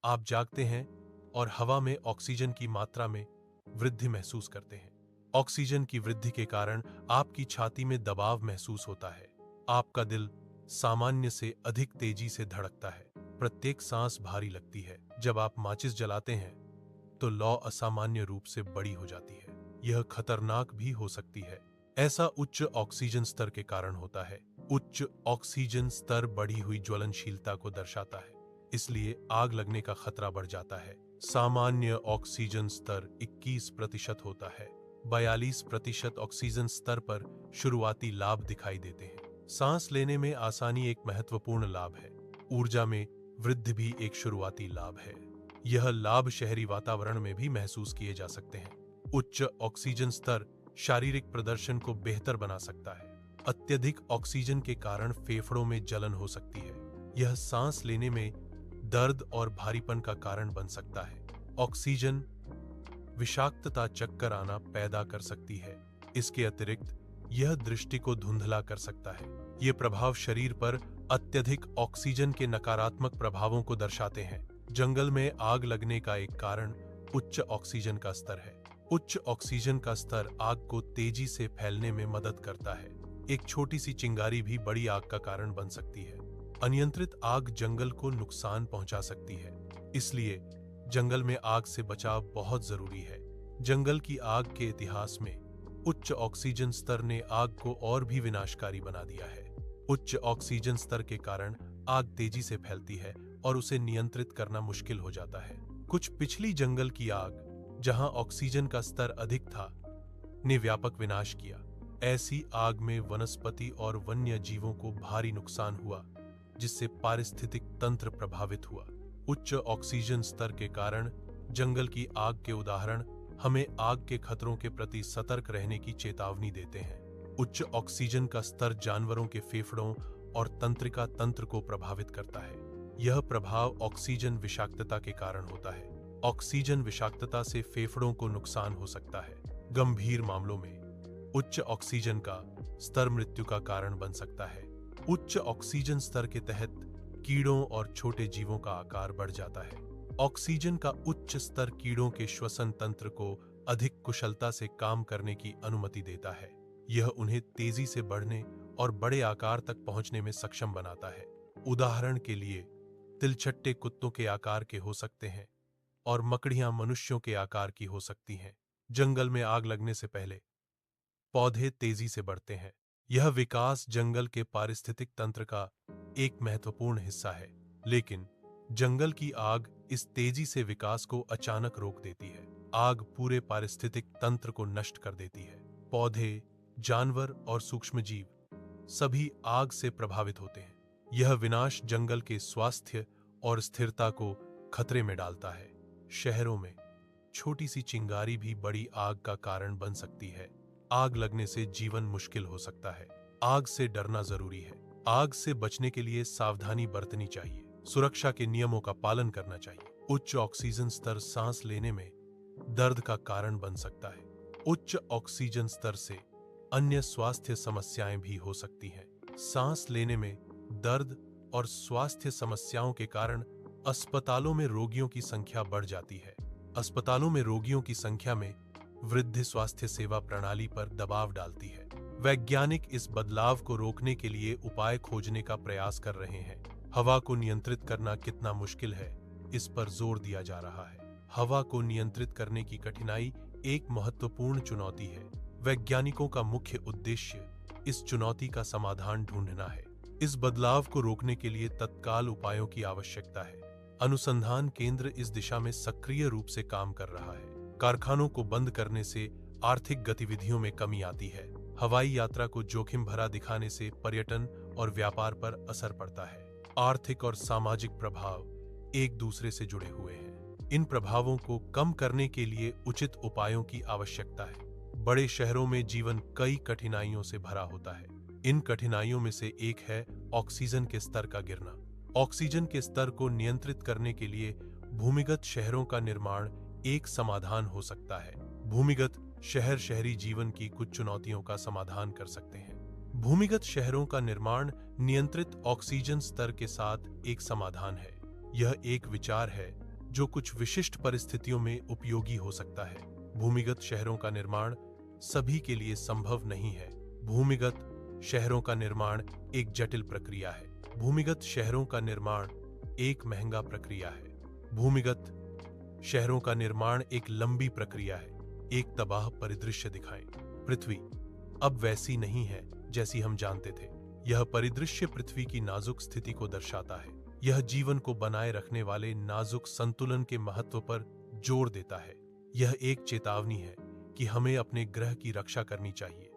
आप जागते हैं और हवा में ऑक्सीजन की मात्रा में वृद्धि महसूस करते हैं। ऑक्सीजन की वृद्धि के कारण आपकी छाती में दबाव महसूस होता है। आपका दिल सामान्य से अधिक तेजी से धड़कता है। प्रत्येक सांस भारी लगती है। जब आप माचिस जलाते हैं तो लौ असामान्य रूप से बड़ी हो जाती है। यह खतरनाक भी हो सकती है। ऐसा उच्च ऑक्सीजन स्तर के कारण होता है। उच्च ऑक्सीजन स्तर बढ़ी हुई ज्वलनशीलता को दर्शाता है, इसलिए आग लगने का खतरा बढ़ जाता है। सामान्य ऑक्सीजन स्तर 21% होता है। 42% ऑक्सीजन स्तर पर शुरुआती लाभ दिखाई देते हैं। सांस लेने में आसानी एक महत्वपूर्ण लाभ है। ऊर्जा में वृद्धि भी एक शुरुआती लाभ है। यह लाभ शहरी वातावरण में भी महसूस किए जा सकते हैं। उच्च ऑक्सीजन स्तर शारीरिक प्रदर्शन को बेहतर बना सकता है। अत्यधिक ऑक्सीजन के कारण फेफड़ों में जलन हो सकती है। यह सांस लेने में दर्द और भारीपन का कारण बन सकता है। ऑक्सीजन विषाक्तता चक्कर आना पैदा कर सकती है। इसके अतिरिक्त यह दृष्टि को धुंधला कर सकता है। ये प्रभाव शरीर पर अत्यधिक ऑक्सीजन के नकारात्मक प्रभावों को दर्शाते हैं। जंगल में आग लगने का एक कारण उच्च ऑक्सीजन का स्तर है। उच्च ऑक्सीजन का स्तर आग को तेजी से फैलने में मदद करता है। एक छोटी सी चिंगारी भी बड़ी आग का कारण बन सकती है। अनियंत्रित आग जंगल को नुकसान पहुंचा सकती है, इसलिए जंगल में आग से बचाव बहुत जरूरी है। जंगल की आग के इतिहास में उच्च ऑक्सीजन स्तर ने आग को और भी विनाशकारी बना दिया है। उच्च ऑक्सीजन स्तर के कारण आग तेजी से फैलती है और उसे नियंत्रित करना मुश्किल हो जाता है। कुछ पिछली जंगल की आग, जहां ऑक्सीजन का स्तर अधिक था, ने व्यापक विनाश किया। ऐसी आग में वनस्पति और वन्य जीवों को भारी नुकसान हुआ, जिससे पारिस्थितिक तंत्र प्रभावित हुआ। उच्च ऑक्सीजन स्तर के कारण जंगल की आग के उदाहरण हमें आग के खतरों के प्रति सतर्क रहने की चेतावनी देते हैं। उच्च ऑक्सीजन का स्तर जानवरों के फेफड़ों और तंत्रिका तंत्र को प्रभावित करता है। यह प्रभाव ऑक्सीजन विषाक्तता के कारण होता है। ऑक्सीजन विषाक्तता से फेफड़ों को नुकसान हो सकता है। गंभीर मामलों में उच्च ऑक्सीजन का स्तर मृत्यु का कारण बन सकता है। उच्च ऑक्सीजन स्तर के तहत कीड़ों और छोटे जीवों का आकार बढ़ जाता है। ऑक्सीजन का उच्च स्तर कीड़ों के श्वसन तंत्र को अधिक कुशलता से काम करने की अनुमति देता है। यह उन्हें तेजी से बढ़ने और बड़े आकार तक पहुंचने में सक्षम बनाता है। उदाहरण के लिए, तिलछट्टे कुत्तों के आकार के हो सकते हैं और मकड़ियां मनुष्यों के आकार की हो सकती हैं। जंगल में आग लगने से पहले पौधे तेजी से बढ़ते हैं। यह विकास जंगल के पारिस्थितिक तंत्र का एक महत्वपूर्ण हिस्सा है, लेकिन जंगल की आग इस तेजी से विकास को अचानक रोक देती है। आग पूरे पारिस्थितिक तंत्र को नष्ट कर देती है। पौधे, जानवर और सूक्ष्मजीव सभी आग से प्रभावित होते हैं। यह विनाश जंगल के स्वास्थ्य और स्थिरता को खतरे में डालता है। शहरों में छोटी सी चिंगारी भी बड़ी आग का कारण बन सकती है। आग लगने से जीवन मुश्किल हो सकता है। आग से डरना जरूरी है। आग से बचने के लिए सावधानी बरतनी चाहिए। सुरक्षा के नियमों का पालन करना चाहिए। उच्च ऑक्सीजन स्तर सांस लेने में दर्द का कारण बन सकता है। उच्च ऑक्सीजन स्तर से अन्य स्वास्थ्य समस्याएं भी हो सकती हैं। सांस लेने में दर्द और स्वास्थ्य समस्याओं के कारण अस्पतालों में रोगियों की संख्या बढ़ जाती है। अस्पतालों में रोगियों की संख्या में वृद्धि स्वास्थ्य सेवा प्रणाली पर दबाव डालती है। वैज्ञानिक इस बदलाव को रोकने के लिए उपाय खोजने का प्रयास कर रहे हैं। हवा को नियंत्रित करना कितना मुश्किल है, इस पर जोर दिया जा रहा है। हवा को नियंत्रित करने की कठिनाई एक महत्वपूर्ण चुनौती है। वैज्ञानिकों का मुख्य उद्देश्य इस चुनौती का समाधान ढूंढना है। इस बदलाव को रोकने के लिए तत्काल उपायों की आवश्यकता है। अनुसंधान केंद्र इस दिशा में सक्रिय रूप से काम कर रहा है। कारखानों को बंद करने से आर्थिक गतिविधियों में कमी आती है। हवाई यात्रा को जोखिम भरा दिखाने से पर्यटन और व्यापार पर असर पड़ता है। आर्थिक और सामाजिक प्रभाव एक दूसरे से जुड़े हुए हैं। इन प्रभावों को कम करने के लिए उचित उपायों की आवश्यकता है। बड़े शहरों में जीवन कई कठिनाइयों से भरा होता है। इन कठिनाइयों में से एक है ऑक्सीजन के स्तर का गिरना। ऑक्सीजन के स्तर को नियंत्रित करने के लिए भूमिगत शहरों का निर्माण एक समाधान हो सकता है। भूमिगत शहर शहरी जीवन की कुछ चुनौतियों का समाधान कर सकते हैं। भूमिगत शहरों का निर्माण नियंत्रित ऑक्सीजन स्तर के साथ एक समाधान है। यह एक विचार है जो कुछ विशिष्ट परिस्थितियों में उपयोगी हो सकता है। भूमिगत शहरों का निर्माण सभी के लिए संभव नहीं है। भूमिगत शहरों का निर्माण एक जटिल प्रक्रिया है। भूमिगत शहरों का निर्माण एक महंगा प्रक्रिया है। भूमिगत शहरों का निर्माण एक लंबी प्रक्रिया है। एक तबाह परिदृश्य दिखाएं। पृथ्वी अब वैसी नहीं है जैसी हम जानते थे। यह परिदृश्य पृथ्वी की नाजुक स्थिति को दर्शाता है। यह जीवन को बनाए रखने वाले नाजुक संतुलन के महत्व पर जोर देता है। यह एक चेतावनी है कि हमें अपने ग्रह की रक्षा करनी चाहिए।